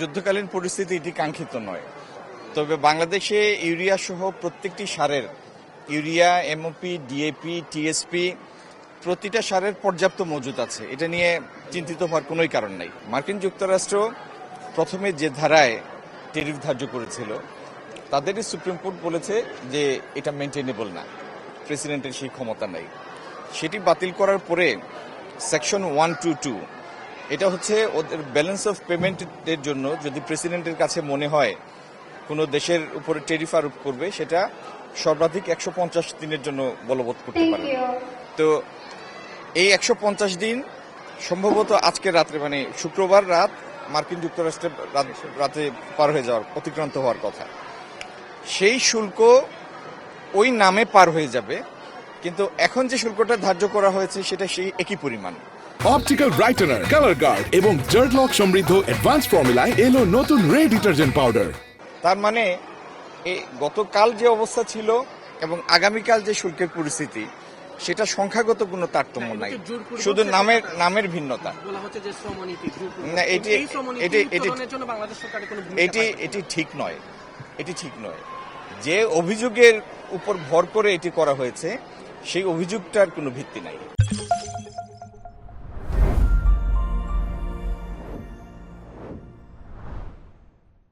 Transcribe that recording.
যুদ্ধকালীন পরিস্থিতি এটি কাঙ্ক্ষিত নয়, তবে বাংলাদেশে ইউরিয়া সহ প্রত্যেকটি সারের ইউরিয়া, এমওপি, ডিএপি, টিএসপি প্রতিটা সারের পর্যাপ্ত মজুদ আছে। এটা নিয়ে চিন্তিত হওয়ার কোনোই কারণ নেই। মার্কিন যুক্তরাষ্ট্র প্রথমে যে ধারায় ট্যারিফ ধার্য করেছিল তাদেরই সুপ্রিম কোর্ট বলেছে যে এটা মেনটেনেবল না, প্রেসিডেন্টের সেই ক্ষমতা নেই। সেটি বাতিল করার পরে সেকশন 122 এটা হচ্ছে ওদের ব্যালেন্স অফ পেমেন্টের জন্য যদি প্রেসিডেন্টের কাছে মনে হয় কোনো দেশের উপরে ট্যারিফ আরোপ করবে সেটা সর্বাধিক 150 দিনের জন্য বলবৎ করতে পারে। তো এই 150 দিন সম্ভবত আজকে রাত্রে মানে শুক্রবার রাত মার্কিন যুক্তরাষ্ট্রের রাতে পার হয়ে যাওয়ার অতিক্রান্ত হওয়ার কথা। সেই শুল্ক ওই নামে পার হয়ে যাবে, কিন্তু এখন যে শুল্কটা ধার্য করা হয়েছে সেটা সেই একই পরিমাণ। অপটিক্যাল ব্রাইটেনার, কালার গার্ড এবং জার্ট লক সমৃদ্ধ অ্যাডভান্স ফর্মুলায় এলো নতুন রে ডিটারজেন্ট পাউডার। তার মানে এই গতকাল যে অবস্থা ছিল এবং আগামীকাল যে শুল্কের পরিস্থিতি সেটা সংখ্যাগত কোনো তারতম্য নাই, শুধু নামের ভিন্নতা। না, এটি ঠিক নয়, এটি ঠিক নয়। যে অভিযোগের উপর ভর করে এটি করা হয়েছে সেই অভিযোগটার কোনো ভিত্তি নাই।